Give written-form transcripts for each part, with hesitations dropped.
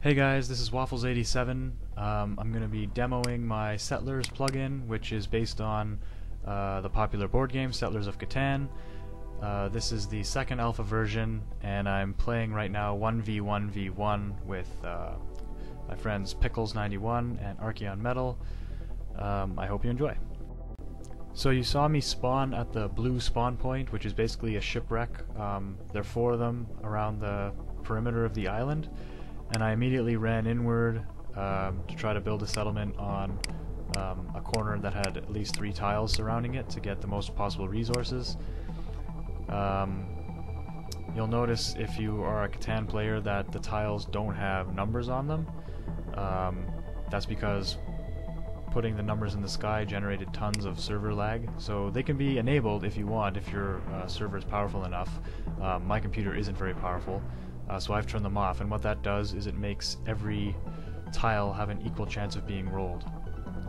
Hey guys, this is Waffles87. I'm going to be demoing my Settlers plugin, which is based on the popular board game Settlers of Catan. This is the second alpha version, and I'm playing right now 1v1v1 with my friends Pickles91 and Archeon Metal. I hope you enjoy. So you saw me spawn at the blue spawn point, which is basically a shipwreck. There are 4 of them around the perimeter of the island. And I immediately ran inward to try to build a settlement on a corner that had at least 3 tiles surrounding it to get the most possible resources. You'll notice if you are a Catan player that the tiles don't have numbers on them. That's because putting the numbers in the sky generated tons of server lag. So they can be enabled if you want, if your server is powerful enough. My computer isn't very powerful. So I've turned them off, and what that does is it makes every tile have an equal chance of being rolled.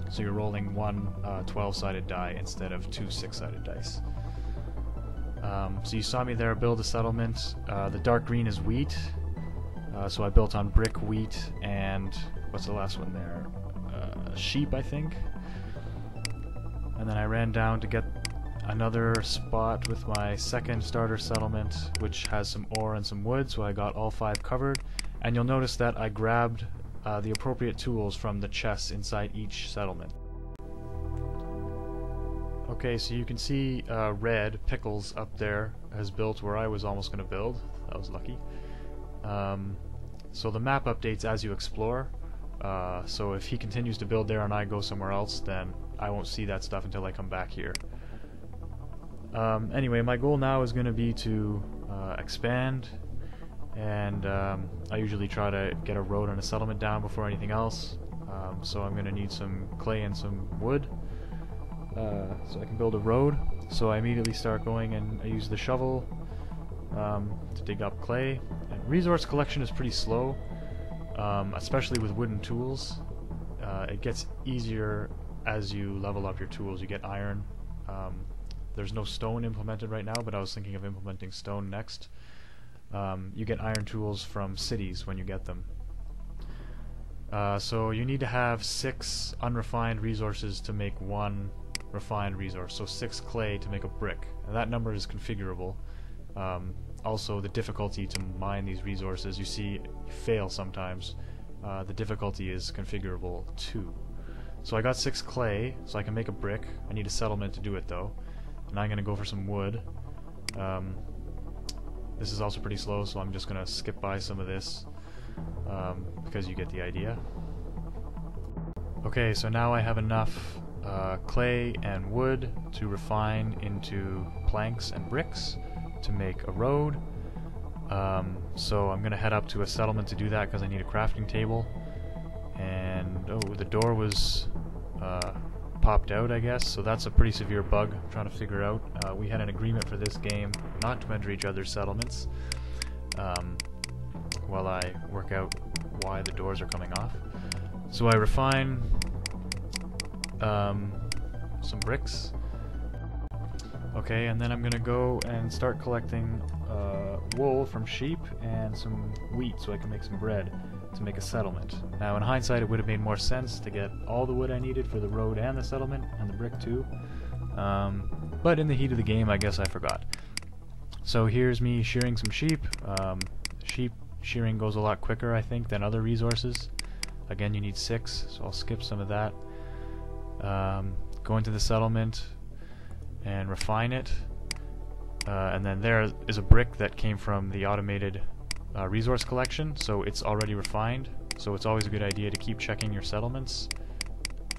So you're rolling one 12-sided die instead of 2 6-sided dice. So you saw me there build a settlement. The dark green is wheat, so I built on brick, wheat, and what's the last one there? Sheep, I think. And then I ran down to get another spot with my second starter settlement, which has some ore and some wood, so I got all 5 covered. And you'll notice that I grabbed the appropriate tools from the chests inside each settlement. Okay, so you can see Red, Pickles, up there has built where I was almost going to build. That was lucky. So the map updates as you explore. So if he continues to build there and I go somewhere else, then I won't see that stuff until I come back here. Anyway, my goal now is going to be to expand, and I usually try to get a road and a settlement down before anything else. So I'm going to need some clay and some wood so I can build a road. So I immediately start going and I use the shovel to dig up clay. And resource collection is pretty slow, especially with wooden tools. It gets easier as you level up your tools. You get iron. There's no stone implemented right now, but I was thinking of implementing stone next. You get iron tools from cities when you get them. So you need to have 6 unrefined resources to make 1 refined resource. So 6 clay to make a brick. And that number is configurable. Also, the difficulty to mine these resources, you see, you fail sometimes. The difficulty is configurable too. So I got 6 clay, so I can make a brick. I need a settlement to do it though. And I'm going to go for some wood. This is also pretty slow, so I'm just going to skip by some of this because you get the idea. Okay, so now I have enough clay and wood to refine into planks and bricks to make a road. So I'm going to head up to a settlement to do that because I need a crafting table. And oh, the door was popped out, I guess, so that's a pretty severe bug I'm trying to figure out. We had an agreement for this game not to enter each other's settlements while I work out why the doors are coming off. So I refine some bricks. Okay, and then I'm gonna go and start collecting wool from sheep and some wheat so I can make some bread to make a settlement. Now in hindsight it would have made more sense to get all the wood I needed for the road and the settlement, and the brick too. But in the heat of the game I guess I forgot. So here's me shearing some sheep. Sheep shearing goes a lot quicker I think than other resources. Again, you need 6, so I'll skip some of that. Go into the settlement and refine it. And then there is a brick that came from the automated resource collection, so it's already refined. So it's always a good idea to keep checking your settlements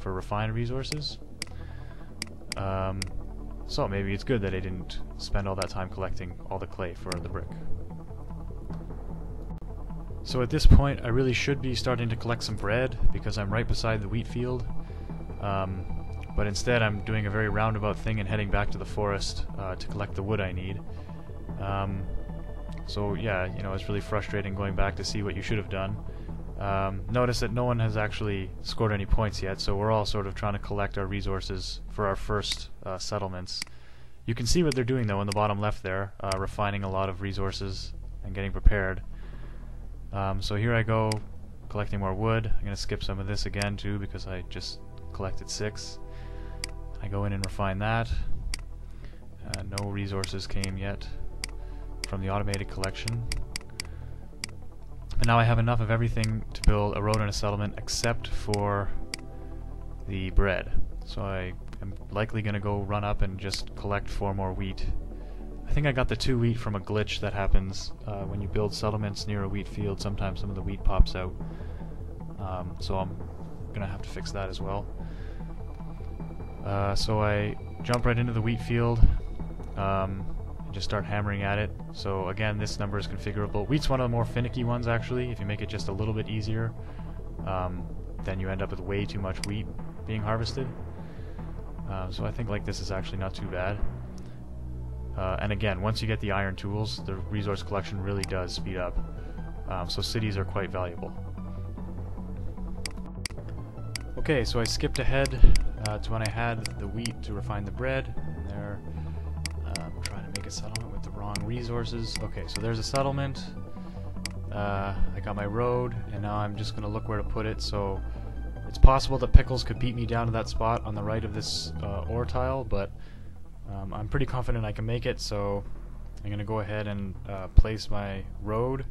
for refined resources. So maybe it's good that I didn't spend all that time collecting all the clay for the brick. So at this point I really should be starting to collect some bread because I'm right beside the wheat field. But instead I'm doing a very roundabout thing and heading back to the forest to collect the wood I need. So yeah, you know, it's really frustrating going back to see what you should have done. Notice that no one has actually scored any points yet, so we're all sort of trying to collect our resources for our first settlements. You can see what they're doing though in the bottom left there, refining a lot of resources and getting prepared. So here I go collecting more wood. I'm going to skip some of this again too because I just collected 6. I go in and refine that. No resources came yet from the automated collection. But now I have enough of everything to build a road and a settlement except for the bread. So I am likely going to go run up and just collect 4 more wheat. I think I got the 2 wheat from a glitch that happens when you build settlements near a wheat field. Sometimes some of the wheat pops out. So I'm going to have to fix that as well. So I jump right into the wheat field and just start hammering at it. So again, this number is configurable. Wheat's one of the more finicky ones actually. If you make it just a little bit easier, then you end up with way too much wheat being harvested. So I think like this is actually not too bad. And again, once you get the iron tools, the resource collection really does speed up. So cities are quite valuable. Okay, so I skipped ahead to when I had the wheat to refine the bread. And there, I'm trying to make a settlement with the wrong resources. Okay, so there's a settlement. I got my road, and now I'm just going to look where to put it. So it's possible that Pickles could beat me down to that spot on the right of this ore tile, but I'm pretty confident I can make it, so I'm going to go ahead and place my road.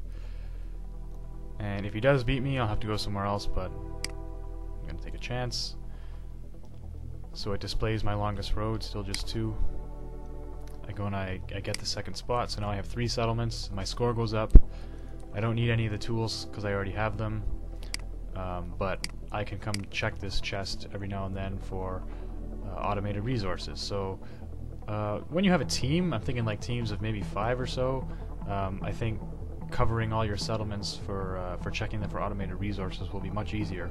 And if he does beat me, I'll have to go somewhere else, but I'm going to take a chance. So it displays my longest road, still just 2. I go and I get the second spot, so now I have 3 settlements. My score goes up. I don't need any of the tools because I already have them, but I can come check this chest every now and then for automated resources. So when you have a team, I'm thinking like teams of maybe 5 or so, I think covering all your settlements for checking them for automated resources will be much easier.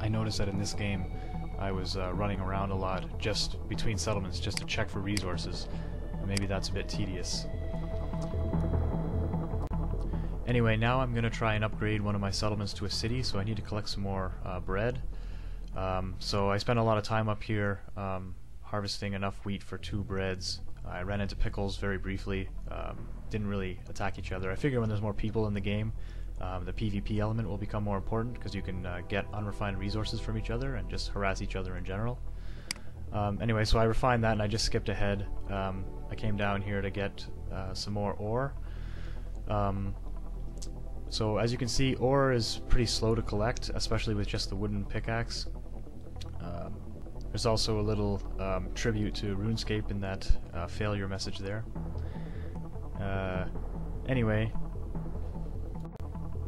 I noticed that in this game I was running around a lot just between settlements just to check for resources, and maybe that's a bit tedious. Anyway, now I'm going to try and upgrade one of my settlements to a city, so I need to collect some more bread. So I spent a lot of time up here harvesting enough wheat for 2 breads. I ran into Pickles very briefly, didn't really attack each other. I figure when there's more people in the game, the PvP element will become more important because you can get unrefined resources from each other and just harass each other in general. Anyway, so I refined that and I just skipped ahead. I came down here to get some more ore. So as you can see, ore is pretty slow to collect, especially with just the wooden pickaxe. There's also a little tribute to RuneScape in that failure message there. Anyway,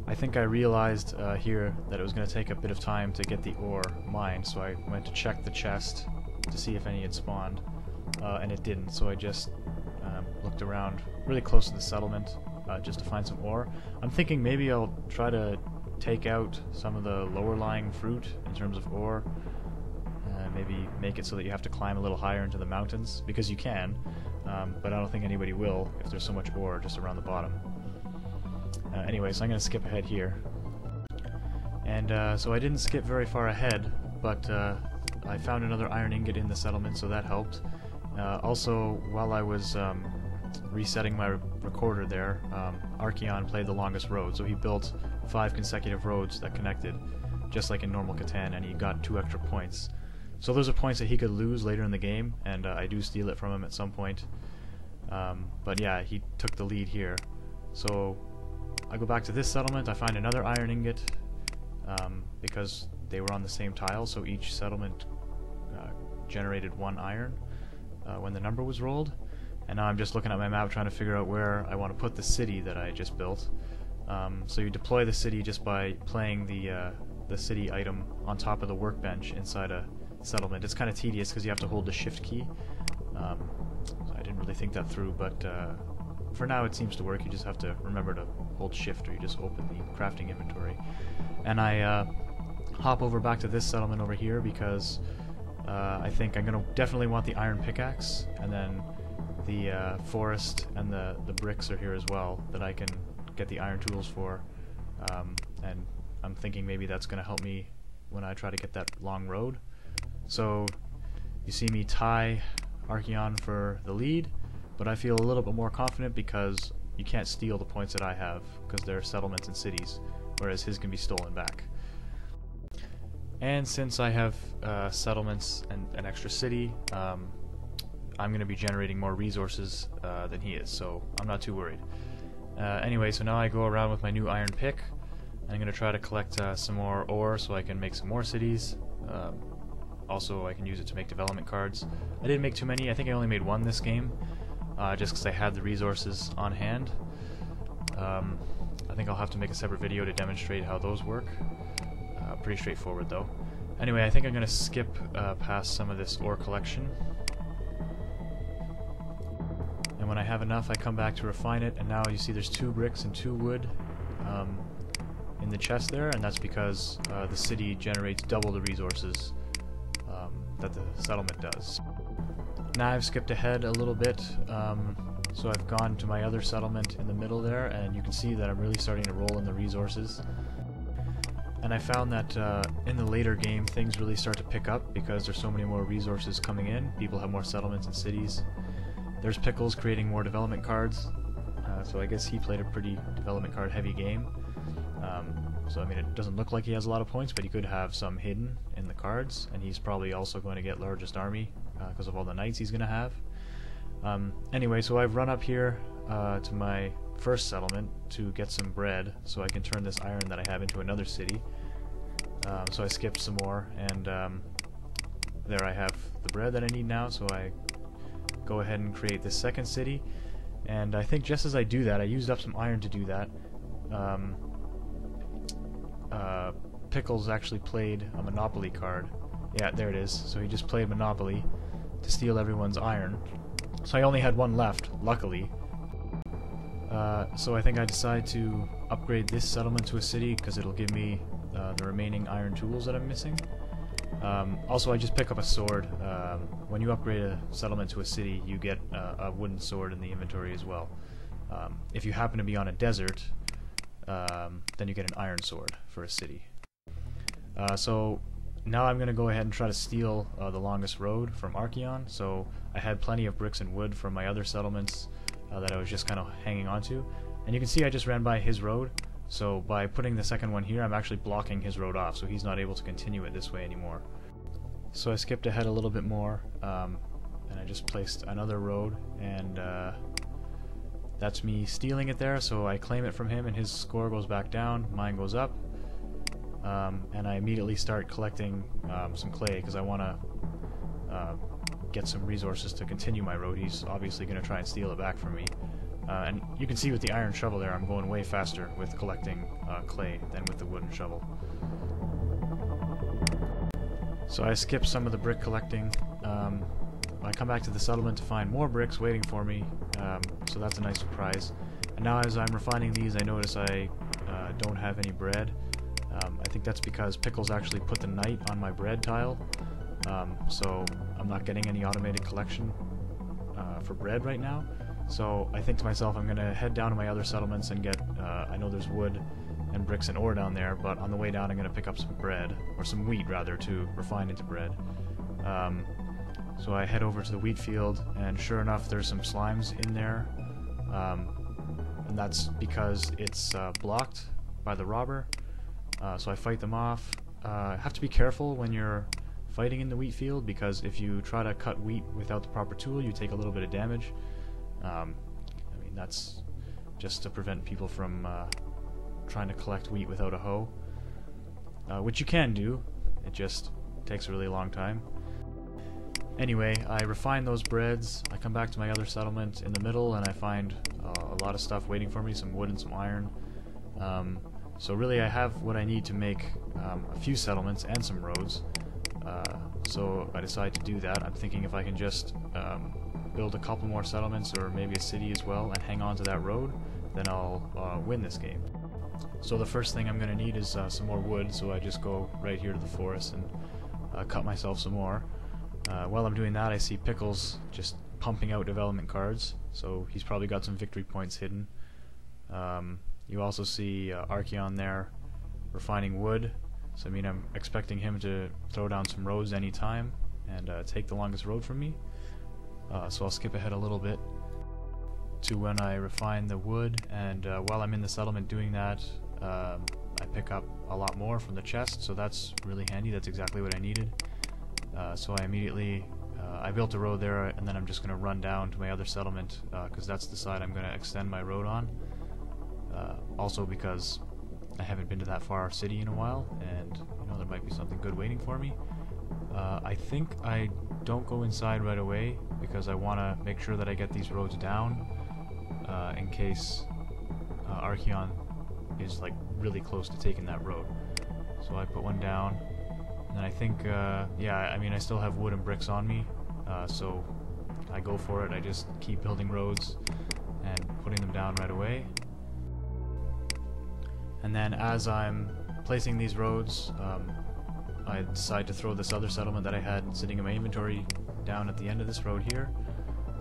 I think I realized here that it was going to take a bit of time to get the ore mined, so I went to check the chest to see if any had spawned, and it didn't, so I just looked around really close to the settlement just to find some ore. I'm thinking maybe I'll try to take out some of the lower lying fruit in terms of ore, maybe make it so that you have to climb a little higher into the mountains, because you can, but I don't think anybody will if there's so much ore just around the bottom. Anyway, so I'm going to skip ahead here. And so I didn't skip very far ahead, but I found another iron ingot in the settlement, so that helped. Also, while I was resetting my recorder there, Archeon played the longest road, so he built 5 consecutive roads that connected, just like in normal Catan, and he got 2 extra points. So those are points that he could lose later in the game, and I do steal it from him at some point. But yeah, he took the lead here. So I go back to this settlement, I find another iron ingot, because they were on the same tile, so each settlement generated 1 iron when the number was rolled. And now I'm just looking at my map trying to figure out where I want to put the city that I just built. So you deploy the city just by playing the city item on top of the workbench inside a settlement. It's kind of tedious because you have to hold the shift key. So I didn't really think that through, but for now it seems to work. You just have to remember to hold shift, or you just open the crafting inventory. And I hop over back to this settlement over here because I think I'm going to definitely want the iron pickaxe, and then the forest and the bricks are here as well that I can get the iron tools for, and I'm thinking maybe that's going to help me when I try to get that long road. So you see me tie Archeon for the lead, but I feel a little bit more confident because you can't steal the points that I have because they're settlements and cities, whereas his can be stolen back. And since I have settlements and an extra city, I'm going to be generating more resources than he is, so I'm not too worried. Anyway, so now I go around with my new iron pick. I'm going to try to collect some more ore so I can make some more cities. Also, I can use it to make development cards. I didn't make too many. I think I only made one this game, just because I had the resources on hand. I think I'll have to make a separate video to demonstrate how those work. Pretty straightforward though. Anyway, I think I'm going to skip past some of this ore collection. And when I have enough, I come back to refine it, and now you see there's 2 bricks and 2 wood in the chest there, and that's because the city generates double the resources that the settlement does. Now I've skipped ahead a little bit, so I've gone to my other settlement in the middle there, and you can see that I'm really starting to roll in the resources. And I found that in the later game things really start to pick up because there's so many more resources coming in. People have more settlements and cities. There's Pickles creating more development cards, so I guess he played a pretty development card heavy game. So I mean, it doesn't look like he has a lot of points, but he could have some hidden in the cards, and he's probably also going to get largest army because of all the knights he's going to have. Anyway, so I've run up here to my first settlement to get some bread so I can turn this iron that I have into another city. So I skipped some more, and there I have the bread that I need now, so I go ahead and create this second city. And I think just as I do that, I used up some iron to do that. Pickles actually played a Monopoly card. Yeah, there it is. So he just played Monopoly to steal everyone's iron. So I only had one left, luckily. So I think I decide to upgrade this settlement to a city because it'll give me the remaining iron tools that I'm missing. Also, I just pick up a sword. When you upgrade a settlement to a city, you get a wooden sword in the inventory as well. If you happen to be on a desert, then you get an iron sword for a city. So now I'm going to go ahead and try to steal the longest road from Archeon. So I had plenty of bricks and wood from my other settlements that I was just kind of hanging on to. And you can see I just ran by his road. So by putting the second one here, I'm actually blocking his road off, so he's not able to continue it this way anymore. So I skipped ahead a little bit more, and I just placed another road, and that's me stealing it there. So I claim it from him, and his score goes back down, mine goes up. And I immediately start collecting some clay because I want to get some resources to continue my road. He's obviously going to try and steal it back from me. And you can see with the iron shovel there, I'm going way faster with collecting clay than with the wooden shovel. So I skip some of the brick collecting. I come back to the settlement to find more bricks waiting for me, so that's a nice surprise. And now as I'm refining these, I notice I don't have any bread. I think that's because Pickles actually put the knight on my bread tile, so I'm not getting any automated collection for bread right now. So I think to myself, I'm going to head down to my other settlements and get, I know there's wood and bricks and ore down there, but on the way down I'm going to pick up some bread, or some wheat rather, to refine into bread. So I head over to the wheat field, and sure enough there's some slimes in there, and that's because it's blocked by the robber. So I fight them off. Have to be careful when you're fighting in the wheat field, because if you try to cut wheat without the proper tool, you take a little bit of damage. I mean, that's just to prevent people from trying to collect wheat without a hoe, which you can do, it just takes a really long time. Anyway, I refine those breads, I come back to my other settlement in the middle, and I find a lot of stuff waiting for me, some wood and some iron. So really I have what I need to make a few settlements and some roads, so I decide to do that. I'm thinking if I can just build a couple more settlements, or maybe a city as well, and hang on to that road, then I'll win this game. So the first thing I'm going to need is some more wood, so I just go right here to the forest and cut myself some more. While I'm doing that, I see Pickles just pumping out development cards, so he's probably got some victory points hidden. You also see Archeon there refining wood, so I mean I'm expecting him to throw down some roads any time and take the longest road from me. So I'll skip ahead a little bit to when I refine the wood, and while I'm in the settlement doing that, I pick up a lot more from the chest, so that's really handy. That's exactly what I needed. So I immediately I built a road there, and then I'm just going to run down to my other settlement because that's the side I'm going to extend my road on. Also because I haven't been to that far city in a while, and you know, there might be something good waiting for me. I think I don't go inside right away because I want to make sure that I get these roads down in case Archeon is like really close to taking that road. So I put one down, and then I think yeah, I mean, I still have wood and bricks on me, so I go for it. I just keep building roads and putting them down right away. And then as I'm placing these roads, I decide to throw this other settlement that I had sitting in my inventory down at the end of this road here.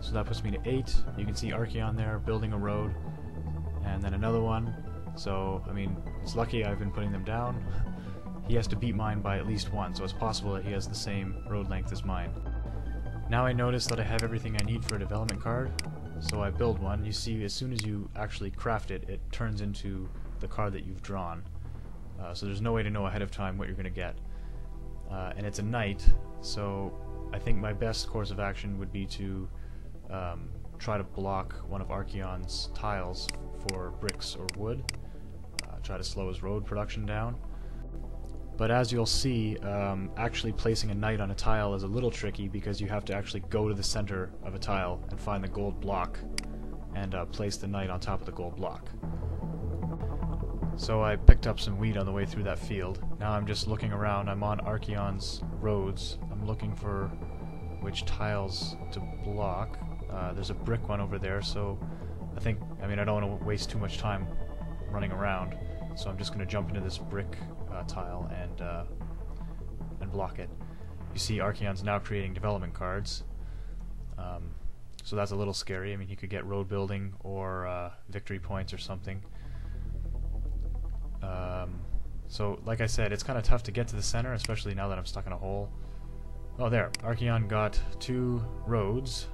So that puts me to 8. You can see Archeon there building a road, and then another one. So, I mean, it's lucky I've been putting them down. He has to beat mine by at least 1, so it's possible that he has the same road length as mine. Now I notice that I have everything I need for a development card, so I build one. You see, as soon as you actually craft it, it turns into the card that you've drawn. So there's no way to know ahead of time what you're going to get. And it's a knight, so I think my best course of action would be to try to block one of Archeon's tiles for bricks or wood, try to slow his road production down. But as you'll see, actually placing a knight on a tile is a little tricky because you have to actually go to the center of a tile and find the gold block and place the knight on top of the gold block. So I picked up some wheat on the way through that field. Now I'm just looking around. I'm on Archeon's roads. I'm looking for which tiles to block. There's a brick one over there, so I mean, I don't want to waste too much time running around, so I'm just going to jump into this brick tile and block it. You see Archeon's now creating development cards, so that's a little scary. I mean, he could get road building or victory points or something. So, like I said, it's kind of tough to get to the center, especially now that I'm stuck in a hole. Oh, there. Archeon got 2 roads,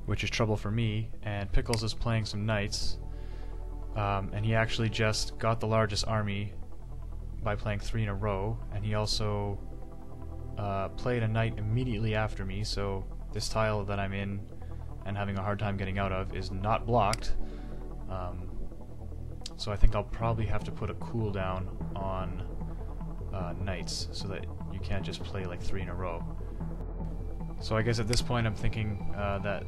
which is trouble for me, and Pickles is playing some knights, and he actually just got the largest army by playing 3 in a row, and he also played a knight immediately after me, so this tile that I'm in and having a hard time getting out of is not blocked. So I think I'll probably have to put a cooldown on knights so that you can't just play like 3 in a row. So I guess at this point I'm thinking that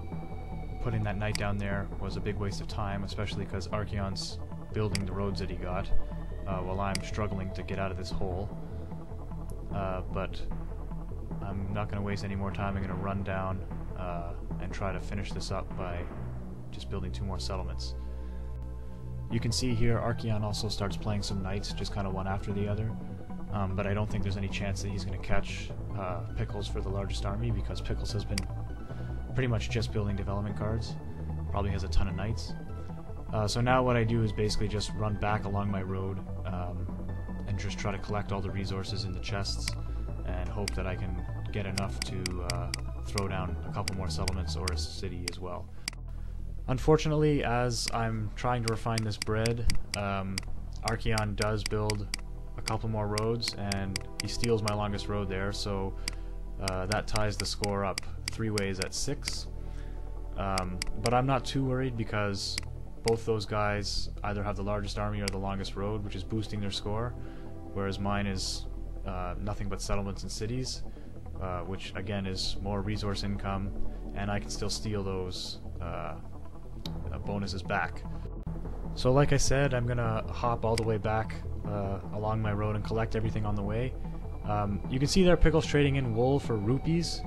putting that knight down there was a big waste of time, especially because Archeon's building the roads that he got while I'm struggling to get out of this hole. But I'm not going to waste any more time. I'm going to run down and try to finish this up by just building 2 more settlements. You can see here Archeon also starts playing some knights, just kind of one after the other, but I don't think there's any chance that he's going to catch Pickles for the largest army, because Pickles has been pretty much just building development cards, probably has a ton of knights. So now what I do is basically just run back along my road and just try to collect all the resources in the chests and hope that I can get enough to throw down a couple more settlements or a city as well. Unfortunately, as I'm trying to refine this bread, Archeon does build a couple more roads, and he steals my longest road there, so that ties the score up 3 ways at 6. But I'm not too worried because both those guys either have the largest army or the longest road, which is boosting their score, whereas mine is nothing but settlements and cities, which again is more resource income, and I can still steal those bonuses back. So like I said, I'm gonna hop all the way back along my road and collect everything on the way. You can see there Pickles trading in wool for rupees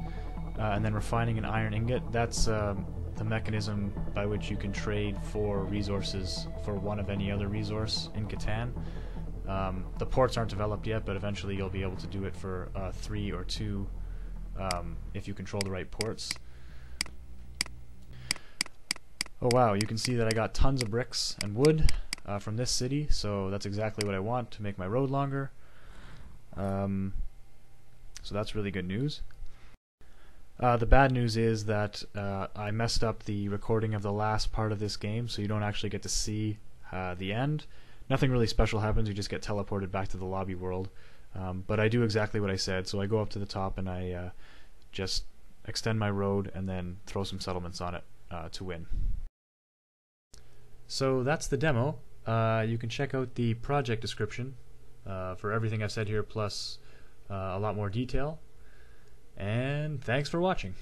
and then refining an iron ingot. That's the mechanism by which you can trade for resources for one of any other resource in Catan. The ports aren't developed yet, but eventually you'll be able to do it for 3 or 2 if you control the right ports. Oh wow, you can see that I got tons of bricks and wood from this city, so that's exactly what I want to make my road longer. So that's really good news. The bad news is that I messed up the recording of the last part of this game, so you don't actually get to see the end. Nothing really special happens, you just get teleported back to the lobby world. But I do exactly what I said, so I go up to the top and I just extend my road and then throw some settlements on it to win. So that's the demo. You can check out the project description for everything I've said here, plus a lot more detail. And thanks for watching.